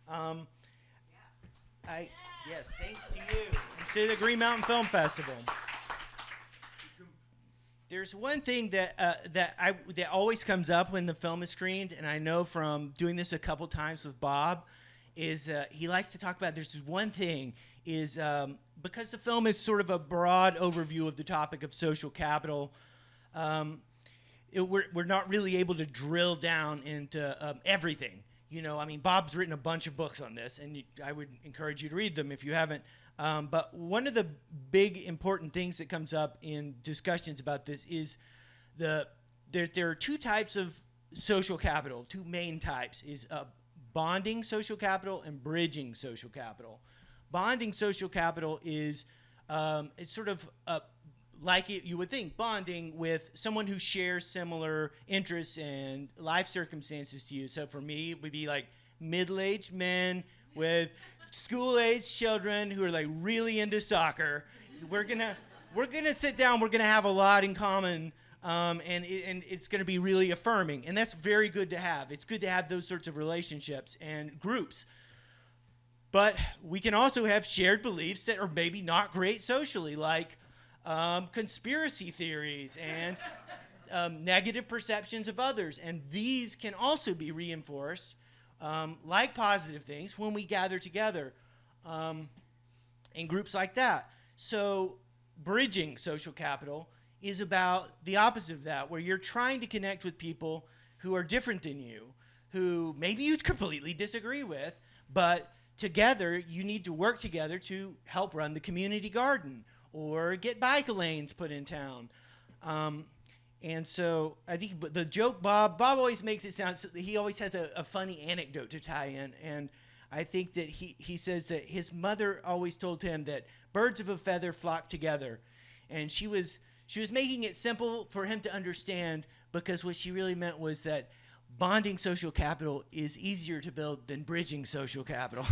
Um, I yes, thanks to you and to the Green Mountain Film Festival. There's one thing that always comes up when the film is screened, and I know from doing this a couple times with Bob, is he likes to talk about. There's this one thing is because the film is sort of a broad overview of the topic of social capital. We're not really able to drill down into everything. You know, I mean, Bob's written a bunch of books on this, and I would encourage you to read them if you haven't. But one of the big important things that comes up in discussions about this is there are two types of social capital, two main types, is bonding social capital and bridging social capital. Bonding social capital is it's sort of you would think, bonding with someone who shares similar interests and life circumstances to you. So for me, it would be like middle-aged men with school-aged children who are like really into soccer. We're gonna sit down. We're gonna have a lot in common, and it's gonna be really affirming. And that's very good to have. It's good to have those sorts of relationships and groups. But we can also have shared beliefs that are maybe not great socially, like conspiracy theories and negative perceptions of others. And these can also be reinforced, like positive things, when we gather together in groups like that. So bridging social capital is about the opposite of that, where you're trying to connect with people who are different than you, who maybe you completely disagree with, but together you need to work together to help run the community garden or get bike lanes put in town. And so I think the joke Bob always makes it sound, he always has a funny anecdote to tie in. And I think that he says that his mother always told him that birds of a feather flock together. And she was making it simple for him to understand, because what she really meant was that bonding social capital is easier to build than bridging social capital.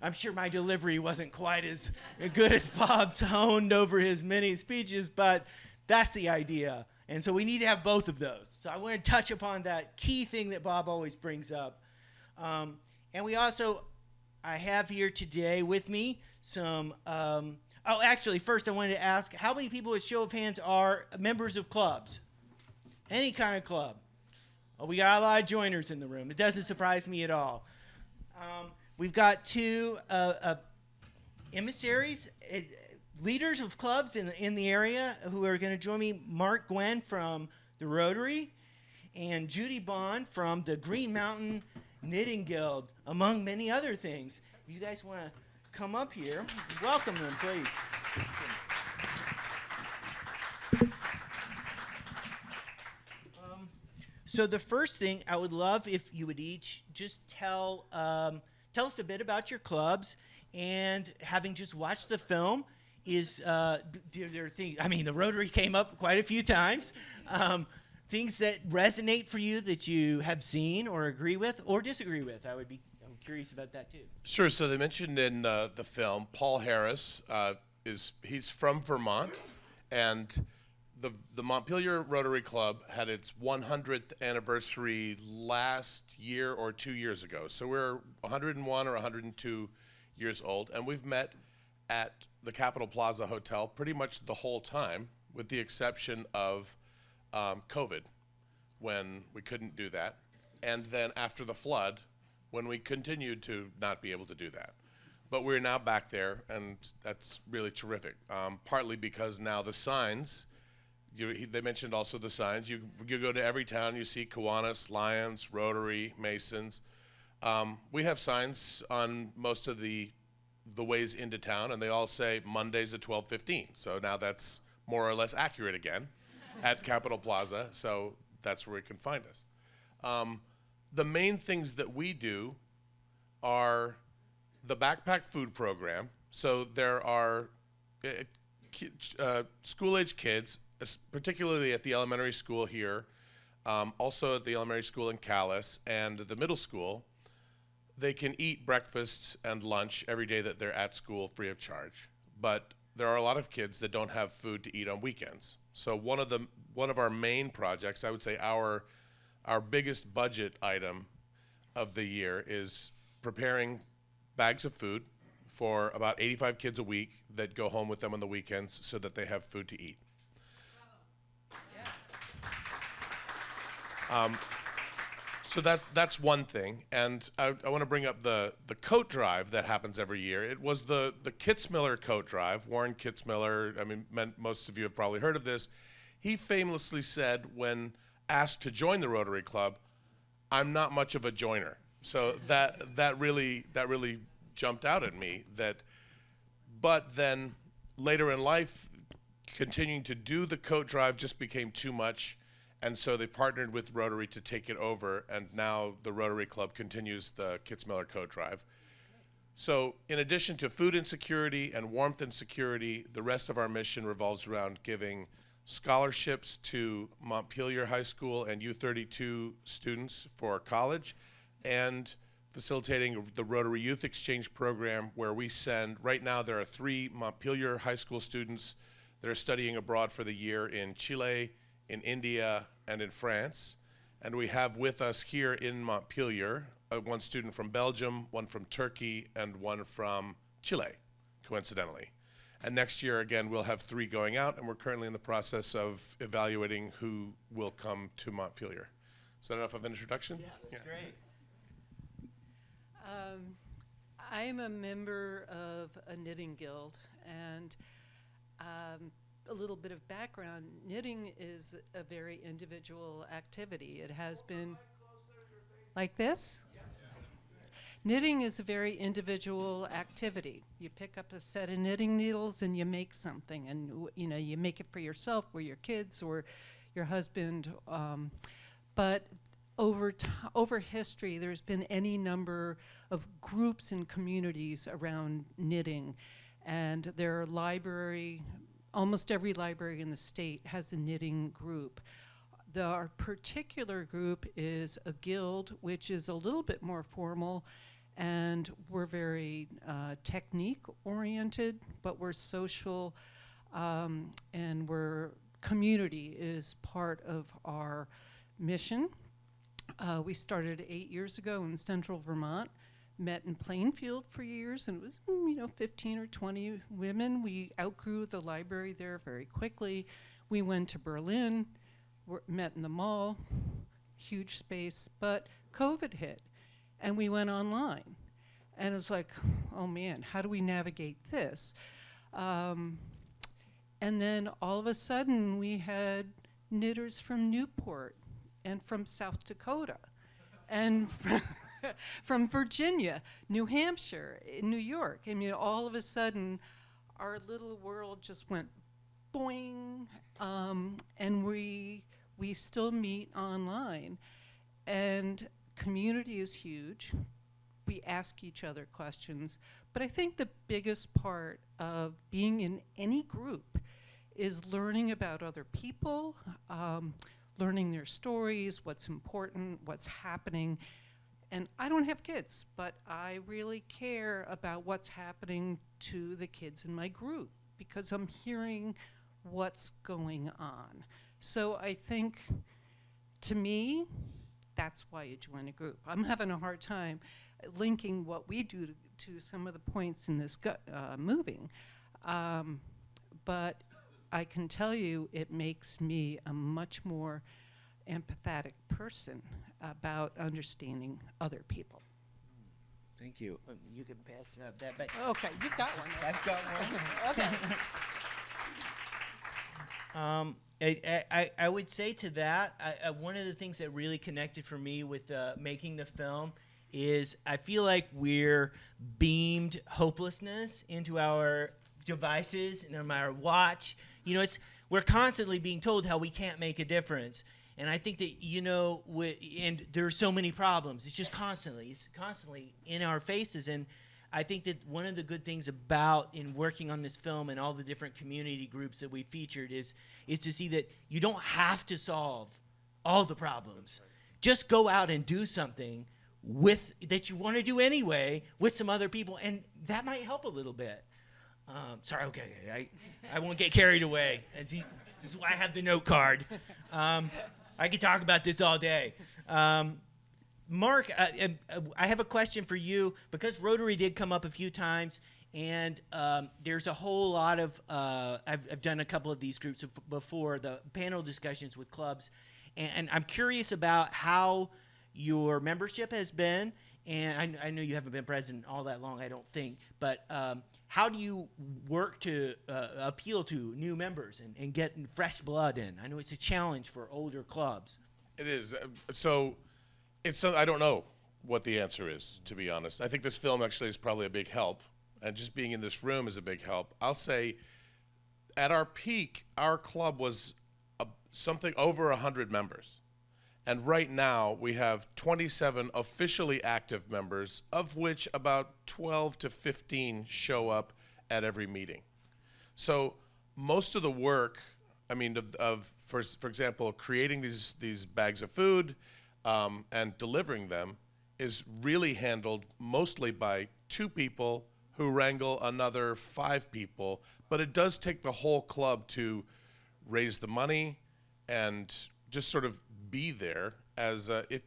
I'm sure my delivery wasn't quite as good as Bob's honed over his many speeches, but that's the idea. And so we need to have both of those. So I want to touch upon that key thing that Bob always brings up. And we also, I have here today with me some, actually, first I wanted to ask, how many people, with show of hands, are members of clubs? Any kind of club. Oh, we got a lot of joiners in the room. It doesn't surprise me at all. We've got two emissaries, leaders of clubs in the area who are going to join me. Mark Gwen from the Rotary and Judy Bond from the Green Mountain Knitting Guild, among many other things. If you guys want to come up here, welcome them, please. So the first thing, I would love if you would each just tell us a bit about your clubs, and having just watched the film, is the Rotary came up quite a few times. Things that resonate for you that you have seen or agree with or disagree with. I'm curious about that too. Sure. So they mentioned in the film, Paul Harris he's from Vermont, and the Montpelier Rotary Club had its 100th anniversary last year or 2 years ago. So we're 101 or 102 years old, and we've met at the Capitol Plaza Hotel pretty much the whole time, with the exception of COVID, when we couldn't do that, and then after the flood, when we continued to not be able to do that. But we're now back there, and that's really terrific, partly because now the signs, they mentioned also the signs. You go to every town, you see Kiwanis, Lions, Rotary, Masons. We have signs on most of the ways into town, and they all say Mondays at 12:15. So now that's more or less accurate again at Capitol Plaza. So that's where you can find us. The main things that we do are the backpack food program. So there are school-age kids, particularly at the elementary school here, also at the elementary school in Calais, and the middle school. They can eat breakfast and lunch every day that they're at school free of charge. But there are a lot of kids that don't have food to eat on weekends. So one of our main projects, I would say our our biggest budget item of the year is preparing bags of food for about 85 kids a week that go home with them on the weekends so that they have food to eat. So that's one thing, and I want to bring up the coat drive that happens every year. It was the Kitzmiller coat drive. Warren Kitzmiller, I mean, most of you have probably heard of this. He famously said when asked to join the Rotary Club, "I'm not much of a joiner." So that really jumped out at me. But then later in life, continuing to do the coat drive just became too much. And so they partnered with Rotary to take it over, and now the Rotary Club continues the Kitzmiller Coat Drive. So in addition to food insecurity and warmth insecurity, the rest of our mission revolves around giving scholarships to Montpelier High School and U32 students for college, and facilitating the Rotary Youth Exchange Program, where we send, right now there are 3 Montpelier High School students that are studying abroad for the year in Chile, in India, and in France. And we have with us here in Montpelier one student from Belgium, one from Turkey, and one from Chile, coincidentally. And next year, again, we'll have 3 going out, and we're currently in the process of evaluating who will come to Montpelier. Is that enough of an introduction? Yeah, that's great. I'm a member of a knitting guild, and a little bit of background, knitting is a very individual activity. It has been like this. Knitting is a very individual activity. You pick up a set of knitting needles and you make something, and you make it for yourself or your kids or your husband. But over history, there's been any number of groups and communities around knitting, and there are almost every library in the state has a knitting group. Our particular group is a guild, which is a little bit more formal, and we're very technique-oriented, but we're social, and community is part of our mission. We started 8 years ago in central Vermont, met in Plainfield for years, and it was 15 or 20 women. We outgrew the library there very quickly. We went to Berlin, met in the mall, huge space, but COVID hit, and we went online. And it was like, oh man, how do we navigate this? And then all of a sudden we had knitters from Newport and from South Dakota and from Virginia, New Hampshire, New York. I mean, all of a sudden, our little world just went boing, and we still meet online. And community is huge. We ask each other questions. But I think the biggest part of being in any group is learning about other people, learning their stories, what's important, what's happening. And I don't have kids, but I really care about what's happening to the kids in my group because I'm hearing what's going on. So I think, to me, that's why you join a group. I'm having a hard time linking what we do to some of the points in this moving. But I can tell you it makes me a much more empathetic person about understanding other people. Thank you. You can pass that back. Okay, you've got one. I've got one. Okay. I would say to that, one of the things that really connected for me with making the film is I feel like we're beamed hopelessness into our devices and our watch. We're constantly being told how we can't make a difference. And I think that, and there are so many problems. It's constantly in our faces. And I think that one of the good things about in working on this film and all the different community groups that we featured is to see that you don't have to solve all the problems. Just go out and do something that you want to do anyway with some other people, and that might help a little bit. Sorry, okay, I won't get carried away. This is why I have the note card. I could talk about this all day. Mark, I have a question for you because Rotary did come up a few times, and there's a whole lot of I've done a couple of these groups before, the panel discussions with clubs, and I'm curious about how your membership has been. And I know you haven't been president all that long, I don't think, but how do you work to appeal to new members and get fresh blood in? I know it's a challenge for older clubs. It is. I don't know what the answer is, to be honest. I think this film actually is probably a big help, and just being in this room is a big help. I'll say, at our peak, our club was something over 100 members. And right now, we have 27 officially active members, of which about 12 to 15 show up at every meeting. So most of the work, for example, creating these bags of food and delivering them is really handled mostly by 2 people who wrangle another 5 people. But it does take the whole club to raise the money and just sort of be there.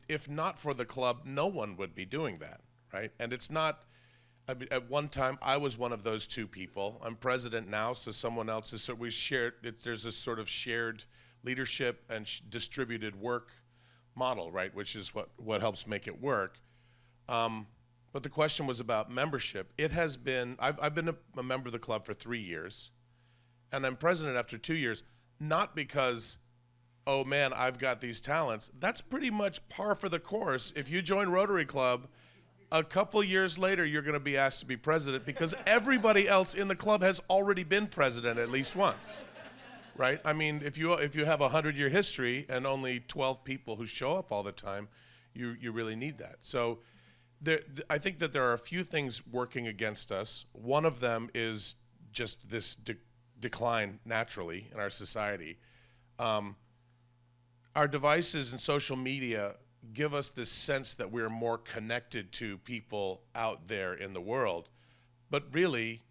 If not for the club, no one would be doing that, right? And it's not. At one time, I was one of those 2 people. I'm president now, so someone else is. So we shared. There's this sort of shared leadership and distributed work model, right? Which is what helps make it work. But the question was about membership. It has been. I've been a member of the club for 3 years, and I'm president after 2 years. Not because, oh man, I've got these talents. That's pretty much par for the course. If you join Rotary Club, a couple years later, you're going to be asked to be president because everybody else in the club has already been president at least once, right? I mean, if you have a 100-year history and only 12 people who show up all the time, you really need that. So I think that there are a few things working against us. One of them is just this decline naturally in our society. Our devices and social media give us this sense that we're more connected to people out there in the world. But really,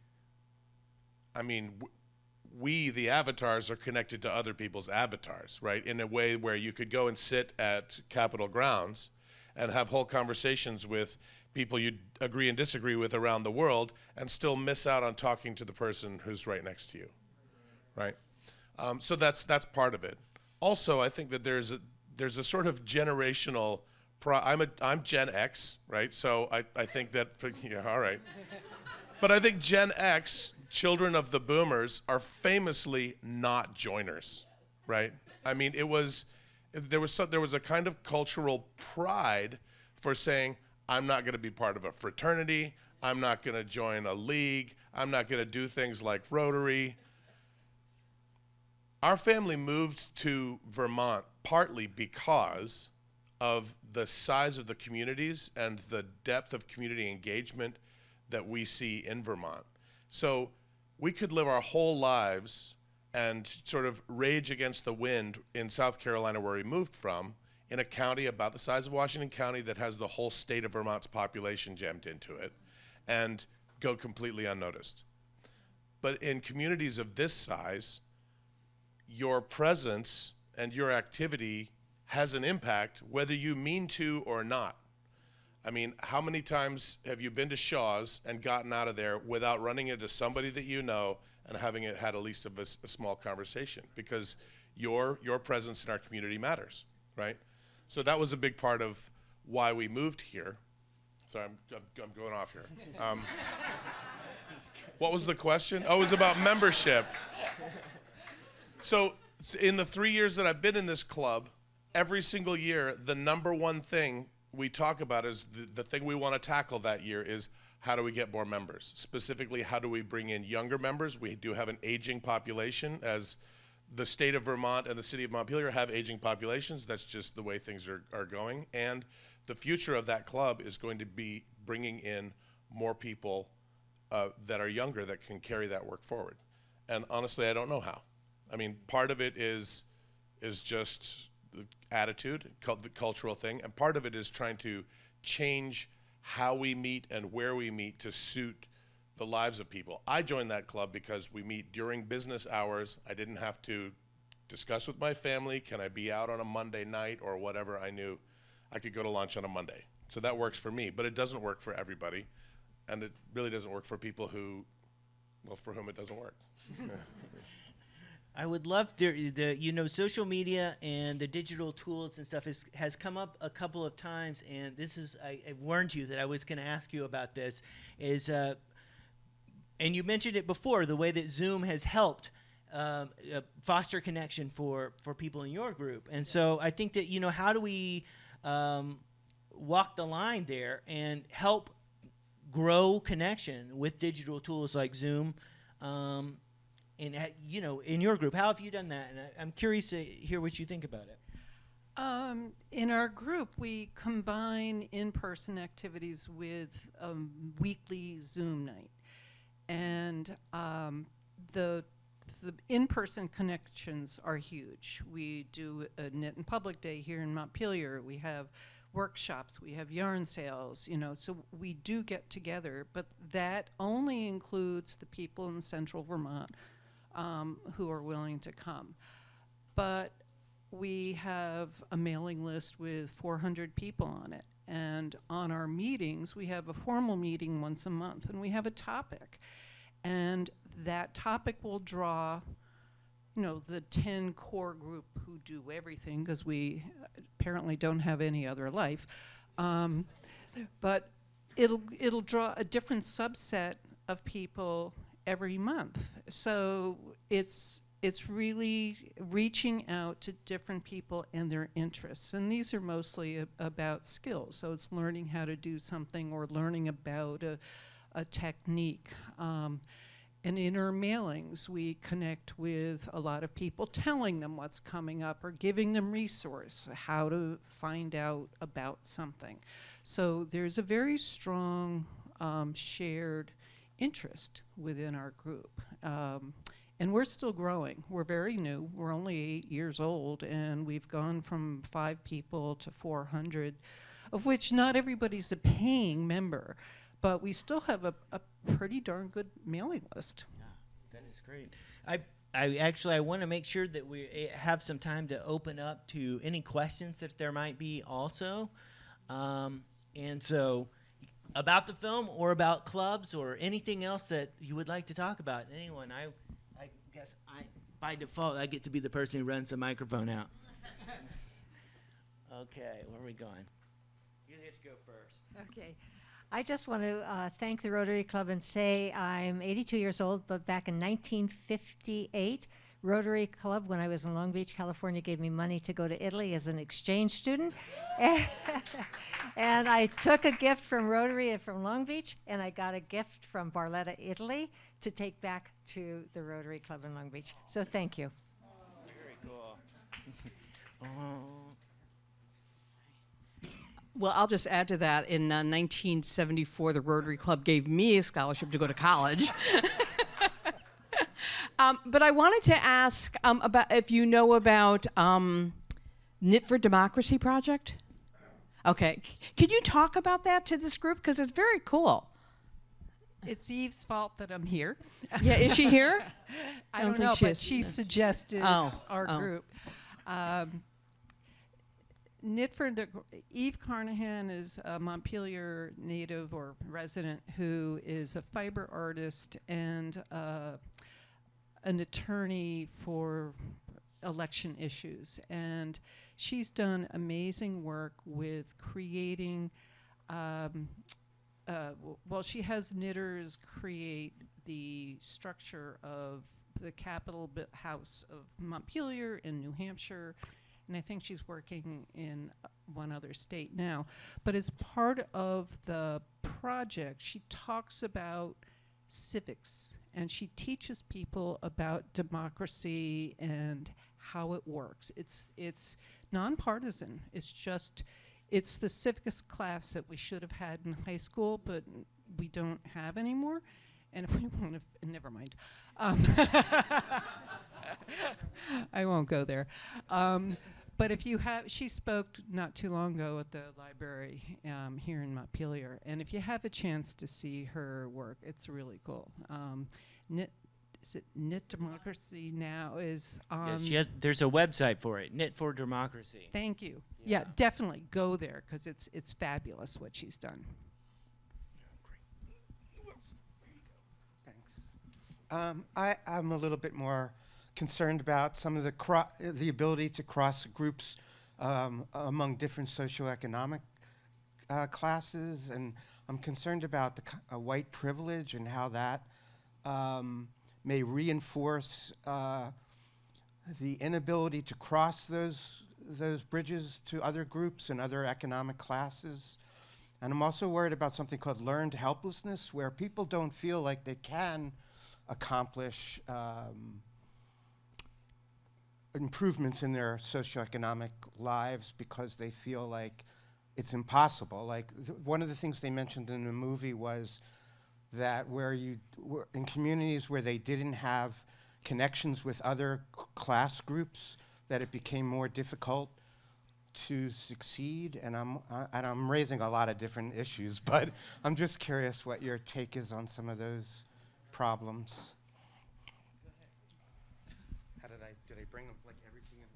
we, the avatars, are connected to other people's avatars, right? In a way where you could go and sit at Capitol grounds and have whole conversations with people you agree and disagree with around the world and still miss out on talking to the person who's right next to you, right? So that's part of it. Also, I think that there's a sort of generational. I'm Gen X, right? So I think that all right. But I think Gen X, children of the boomers, are famously not joiners, right? I mean, there was a kind of cultural pride for saying, I'm not going to be part of a fraternity. I'm not going to join a league. I'm not going to do things like Rotary. Our family moved to Vermont partly because of the size of the communities and the depth of community engagement that we see in Vermont. So we could live our whole lives and sort of rage against the wind in South Carolina, where we moved from, in a county about the size of Washington County that has the whole state of Vermont's population jammed into it, and go completely unnoticed. But in communities of this size, your presence and your activity has an impact whether you mean to or not. I mean, how many times have you been to Shaw's and gotten out of there without running into somebody that you know and having had at least a small conversation? Because your presence in our community matters, right? So that was a big part of why we moved here. Sorry, I'm going off here. What was the question? Oh, it was about membership. So in the 3 years that I've been in this club, every single year, the number one thing we talk about is the thing we want to tackle that year is how do we get more members? Specifically, how do we bring in younger members? We do have an aging population, as the state of Vermont and the city of Montpelier have aging populations. That's just the way things are going. And the future of that club is going to be bringing in more people that are younger that can carry that work forward. And honestly, I don't know how. I mean, part of it is just the attitude, the cultural thing, and part of it is trying to change how we meet and where we meet to suit the lives of people. I joined that club because we meet during business hours. I didn't have to discuss with my family, can I be out on a Monday night or whatever. I knew I could go to lunch on a Monday. So that works for me, but it doesn't work for everybody. And it really doesn't work for people who, well, for whom it doesn't work. I would love social media and the digital tools and stuff has come up a couple of times, and this is I warned you that I was going to ask you about this. And you mentioned it before, the way that Zoom has helped foster connection for people in your group, and so I think that how do we walk the line there and help grow connection with digital tools like Zoom. In your group, how have you done that? And I'm curious to hear what you think about it. In our group, we combine in-person activities with weekly Zoom night. And the in-person connections are huge. We do a Knit in Public Day here in Montpelier. We have workshops, we have yarn sales, so we do get together, but that only includes the people in central Vermont who are willing to come. But we have a mailing list with 400 people on it. And on our meetings, we have a formal meeting once a month, and we have a topic. And that topic will draw, the 10 core group who do everything, because we apparently don't have any other life. But it'll draw a different subset of people every month. So it's really reaching out to different people and their interests. And these are mostly about skills. So it's learning how to do something or learning about a technique. And in our mailings, we connect with a lot of people, telling them what's coming up or giving them resource, how to find out about something. So there's a very strong shared interest within our group. And we're still growing. We're very new. We're only 8 years old, and we've gone from 5 people to 400, of which not everybody's a paying member, but we still have a pretty darn good mailing list. Yeah, that is great. I want to make sure that we have some time to open up to any questions that there might be also. And so about the film or about clubs or anything else that you would like to talk about. Anyone? I guess by default, I get to be the person who runs the microphone out. Okay, where are we going? You get to go first. Okay. I just want to thank the Rotary Club and say I'm 82 years old, but back in 1958, Rotary Club, when I was in Long Beach, California, gave me money to go to Italy as an exchange student. And I took a gift from Rotary from Long Beach, and I got a gift from Barletta, Italy, to take back to the Rotary Club in Long Beach. So thank you. Very cool. Well, I'll just add to that. In 1974, the Rotary Club gave me a scholarship to go to college. But I wanted to ask about if you know about Knit for Democracy Project. Okay. Could you talk about that to this group? Because it's very cool. It's Eve's fault that I'm here. Yeah, is she here? I don't know, but she suggested our group. Knit for Eve Carnahan is a Montpelier native or resident who is a fiber artist and an attorney for election issues. And she's done amazing work with creating, she has knitters create the structure of the Capitol House of Montpelier in New Hampshire. And I think she's working in one other state now. But as part of the project, she talks about civics, and she teaches people about democracy and how it works. It's nonpartisan. It's the civics class that we should have had in high school, but we don't have anymore. And if we want to, never mind. I won't go there. But if you have, she spoke not too long ago at the library here in Montpelier, and if you have a chance to see her work, it's really cool. is it Knit Democracy Now is There's a website for it, Knit for Democracy. Thank you. Yeah, definitely go there because it's fabulous what she's done. Thanks. I'm a little bit more concerned about some of the ability to cross groups among different socioeconomic classes, and I'm concerned about the white privilege and how that may reinforce the inability to cross those bridges to other groups and other economic classes. And I'm also worried about something called learned helplessness, where people don't feel like they can accomplish improvements in their socioeconomic lives because they feel like it's impossible. Like one of the things they mentioned in the movie was that where you were in communities where they didn't have connections with other class groups, that it became more difficult to succeed. And I'm raising a lot of different issues, but I'm just curious what your take is on some of those problems. How did I bring them like everything in?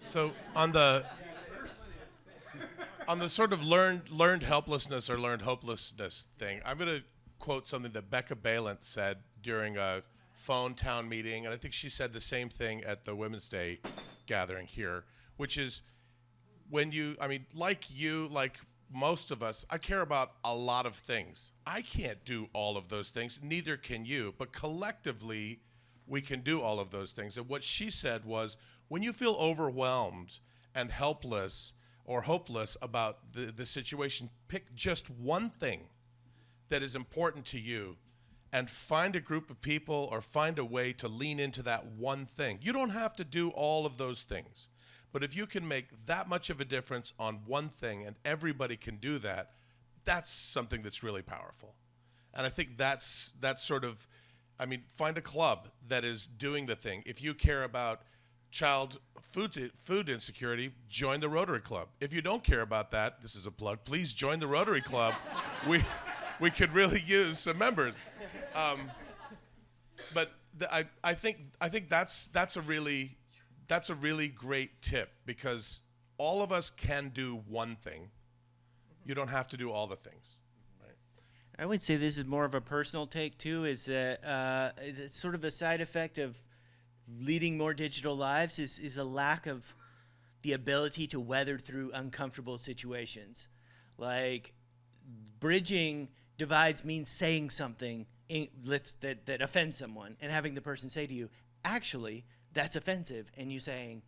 So on the sort of learned helplessness or learned hopelessness thing, I'm going to quote something that Becca Balint said during a phone town meeting, and I think she said the same thing at the Women's Day gathering here, which is like most of us, I care about a lot of things. I can't do all of those things, neither can you, but collectively we can do all of those things. And what she said was, when you feel overwhelmed and helpless or hopeless about the situation, pick just one thing that is important to you and find a group of people or find a way to lean into that one thing. You don't have to do all of those things. But if you can make that much of a difference on one thing and everybody can do that, that's something that's really powerful. And I think that's sort of, find a club that is doing the thing. If you care about child food insecurity, join the Rotary Club. If you don't care about that, this is a plug, please join the Rotary Club. We could really use some members. But I think that's a really great tip, because all of us can do one thing. You don't have to do all the things. Right? I would say this is more of a personal take too, is that it's sort of a side effect of leading more digital lives is a lack of the ability to weather through uncomfortable situations. Like bridging divides means saying something that offends someone and having the person say to you, actually, that's offensive, and you saying,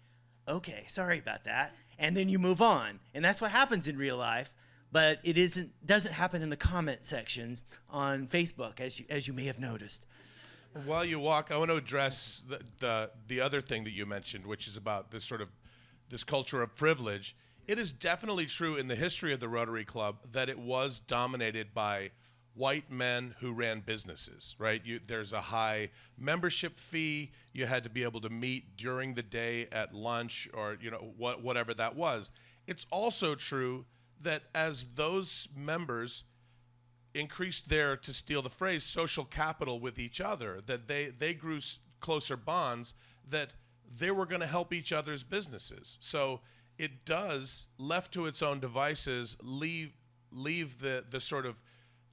okay, sorry about that, and then you move on. And that's what happens in real life, but it doesn't happen in the comment sections on Facebook, as you may have noticed. While you walk, I want to address the other thing that you mentioned, which is about this culture of privilege. It is definitely true in the history of the Rotary Club that it was dominated by white men who ran businesses, right? There's a high membership fee. You had to be able to meet during the day at lunch or whatever that was. It's also true that as those members increased their, to steal the phrase, social capital with each other, that they grew closer bonds, that they were going to help each other's businesses. So it does, left to its own devices, leave the sort of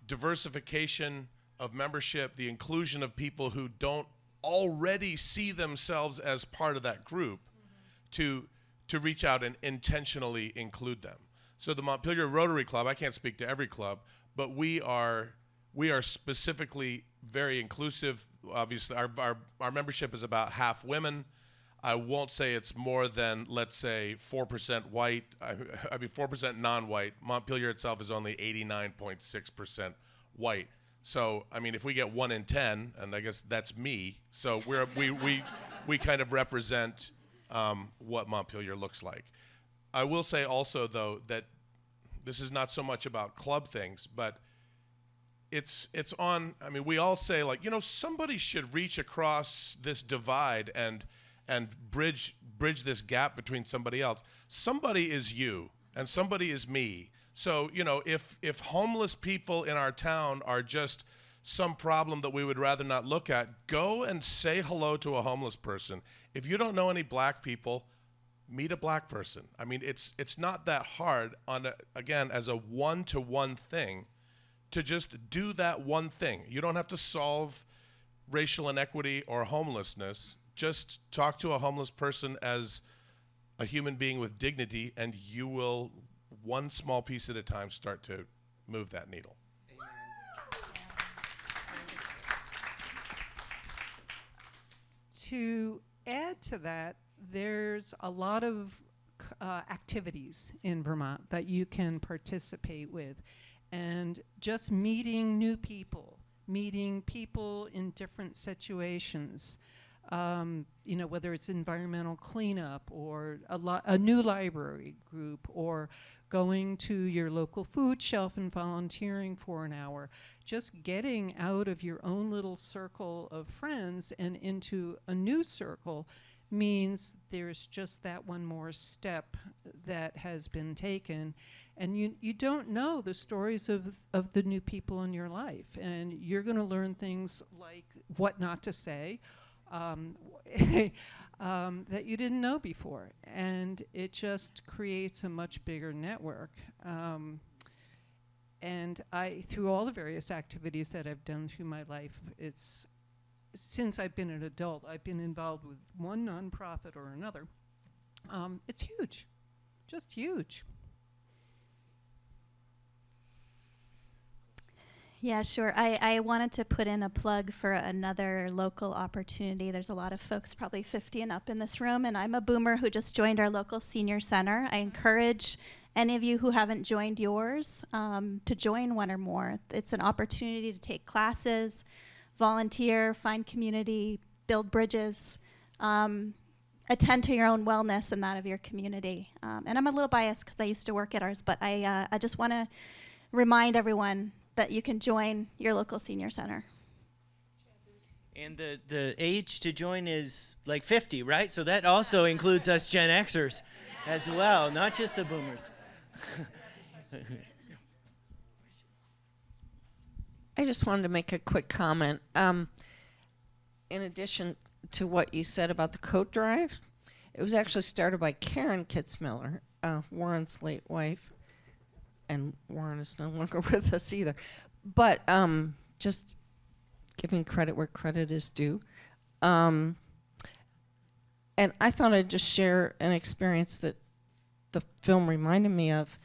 diversification of membership, the inclusion of people who don't already see themselves as part of that group, to reach out and intentionally include them. So the Montpelier Rotary Club, I can't speak to every club, but we are specifically very inclusive. Obviously, our membership is about half women. I won't say it's more than, let's say, 4% white. 4% non-white. Montpelier itself is only 89.6% white. So, if we get 1 in 10, and I guess that's me. So we kind of represent what Montpelier looks like. I will say also, though, that this is not so much about club things, but it's on. We all say, like, somebody should reach across this divide and bridge this gap between somebody else. Somebody is you, and somebody is me. So, if homeless people in our town are just some problem that we would rather not look at, go and say hello to a homeless person. If you don't know any black people, meet a black person. I mean, it's not that hard again, as a one-to-one thing, to just do that one thing. You don't have to solve racial inequity or homelessness. Just talk to a homeless person as a human being with dignity, and you will, one small piece at a time, start to move that needle. To add to that, there's a lot of activities in Vermont that you can participate with. And just meeting new people, meeting people in different situations, whether it's environmental cleanup or a new library group, or going to your local food shelf and volunteering for an hour. Just getting out of your own little circle of friends and into a new circle means there's just that one more step that has been taken. And you don't know the stories of the new people in your life. And you're going to learn things like what not to say that you didn't know before. And it just creates a much bigger network. And through all the various activities that I've done through my life, since I've been an adult, I've been involved with one nonprofit or another. It's huge, just huge. Yeah, sure. I wanted to put in a plug for another local opportunity. There's a lot of folks probably 50 and up in this room, and I'm a boomer who just joined our local senior center. I encourage any of you who haven't joined yours to join one or more. It's an opportunity to take classes, volunteer, find community, build bridges, attend to your own wellness and that of your community. And I'm a little biased because I used to work at ours, but I just want to remind everyone that you can join your local senior center. And the age to join is like 50, right? So that also includes us Gen Xers as well, not just the boomers. I just wanted to make a quick comment. In addition to what you said about the coat drive, it was actually started by Karen Kitzmiller, Warren's late wife. And Warren is no longer with us either. But just giving credit where credit is due. And I thought I'd just share an experience that the film reminded me of.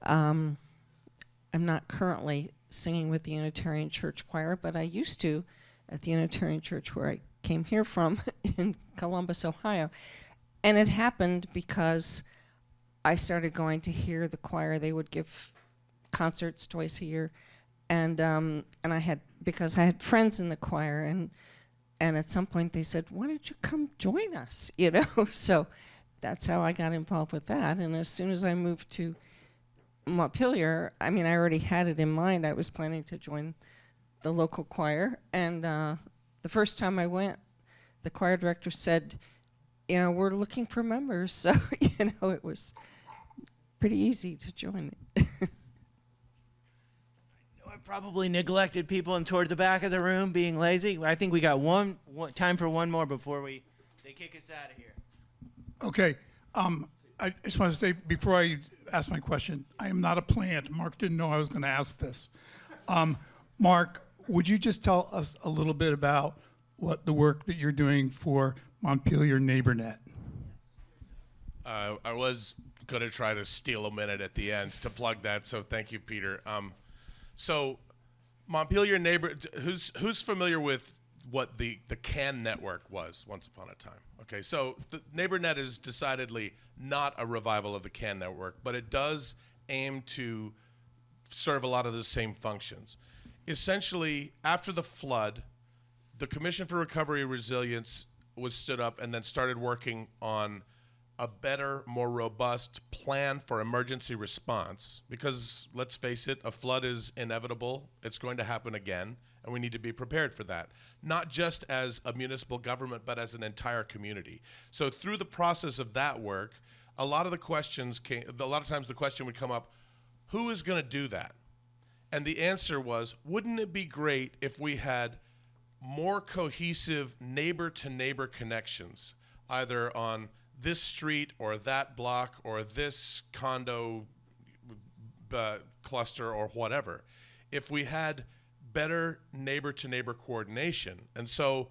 I'm not currently singing with the Unitarian Church Choir, but I used to at the Unitarian Church where I came here from in Columbus, Ohio. And it happened because I started going to hear the choir. They would give concerts twice a year, and I had, because I had friends in the choir, and at some point they said, "Why don't you come join us?" So that's how I got involved with that. And as soon as I moved to Montpelier, I already had it in mind. I was planning to join the local choir, and the first time I went, the choir director said, "We're looking for members." So it was pretty easy to join it. I probably neglected people in towards the back of the room being lazy. I think we got one time for one more before they kick us out of here. Okay. I just want to say, before I ask my question, I am not a plant. Mark didn't know I was going to ask this. Mark, would you just tell us a little bit about what the work that you're doing for Montpelier NeighborNet? I was going to try to steal a minute at the end to plug that, so thank you, Peter. So Montpelier who's familiar with what the CAN network was once upon a time? Okay, so the NeighborNet is decidedly not a revival of the CAN network, but it does aim to serve a lot of the same functions. Essentially, after the flood, the Commission for Recovery and Resilience was stood up and then started working on a better, more robust plan for emergency response, because let's face it, a flood is inevitable. It's going to happen again, and we need to be prepared for that, not just as a municipal government, but as an entire community. So through the process of that work, a lot of times the question would come up, who is going to do that? And the answer was, wouldn't it be great if we had more cohesive neighbor-to-neighbor connections, either on this street or that block or this condo cluster or whatever, if we had better neighbor-to-neighbor coordination. And so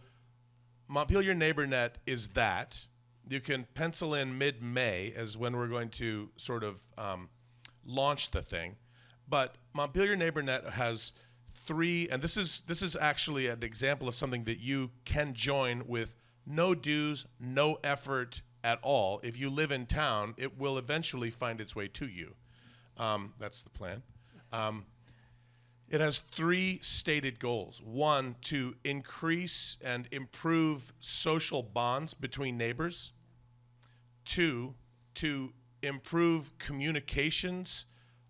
Montpelier NeighborNet is that. You can pencil in mid-May as when we're going to sort of launch the thing. But Montpelier NeighborNet has 3, and this is actually an example of something that you can join with no dues, no effort at all. If you live in town, it will eventually find its way to you. That's the plan. It has 3 stated goals. 1, to increase and improve social bonds between neighbors. 2, to improve communications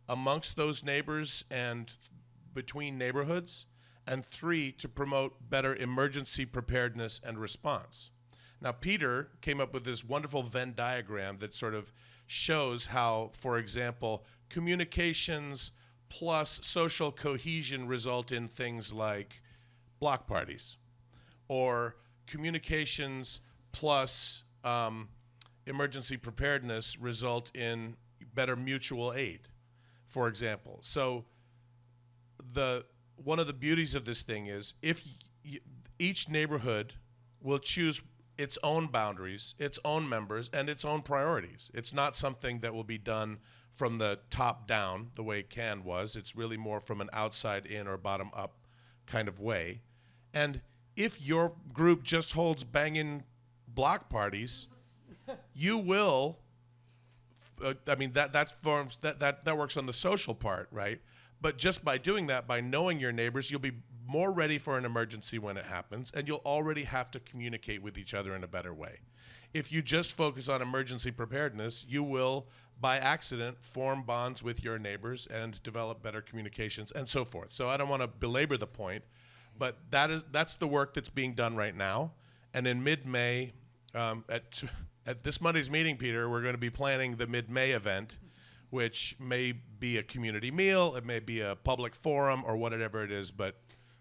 amongst those neighbors and between neighborhoods. And 3, to promote better emergency preparedness and response. Now, Peter came up with this wonderful Venn diagram that sort of shows how, for example, communications plus social cohesion result in things like block parties, or communications plus emergency preparedness result in better mutual aid, for example. So one of the beauties of this thing is if each neighborhood will choose its own boundaries, its own members, and its own priorities. It's not something that will be done from the top down the way CAN was. It's really more from an outside in or bottom up kind of way. And if your group just holds banging block parties, you will, that works on the social part, right? But just by doing that, by knowing your neighbors, you'll be more ready for an emergency when it happens, and you'll already have to communicate with each other in a better way. If you just focus on emergency preparedness, you will, by accident, form bonds with your neighbors and develop better communications and so forth. So I don't want to belabor the point, but that's the work that's being done right now. And in mid-May, at this Monday's meeting, Peter, we're going to be planning the mid-May event, which may be a community meal, it may be a public forum, or whatever it is, but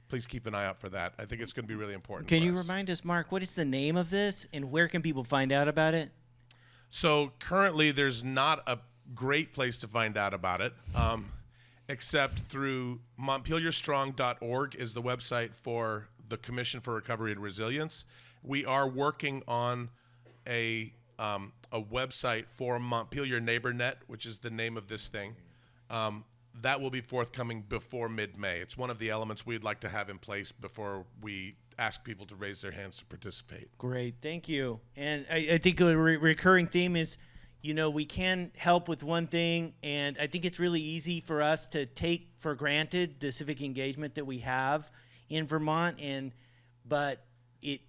please keep an eye out for that. I think it's going to be really important. Can you remind us, Mark, what is the name of this, and where can people find out about it? So currently, there's not a great place to find out about it, except through MontpelierStrong.org is the website for the Commission for Recovery and Resilience. We are working on a website for Montpelier NeighborNet, which is the name of this thing. That will be forthcoming before mid-May. It's one of the elements we'd like to have in place before we ask people to raise their hands to participate. Great, thank you. And I think a recurring theme is, we can help with one thing, and I think it's really easy for us to take for granted the civic engagement that we have in Vermont, but it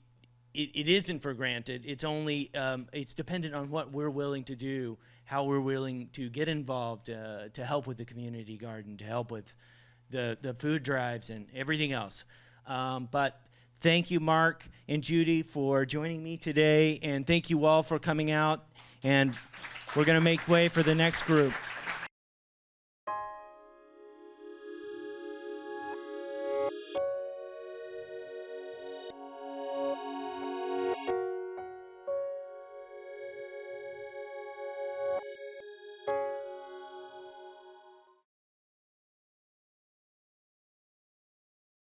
isn't for granted. It's only it's dependent on what we're willing to do, how we're willing to get involved, to help with the community garden, to help with the food drives and everything else. But thank you, Mark and Judy, for joining me today, and thank you all for coming out. And we're going to make way for the next group.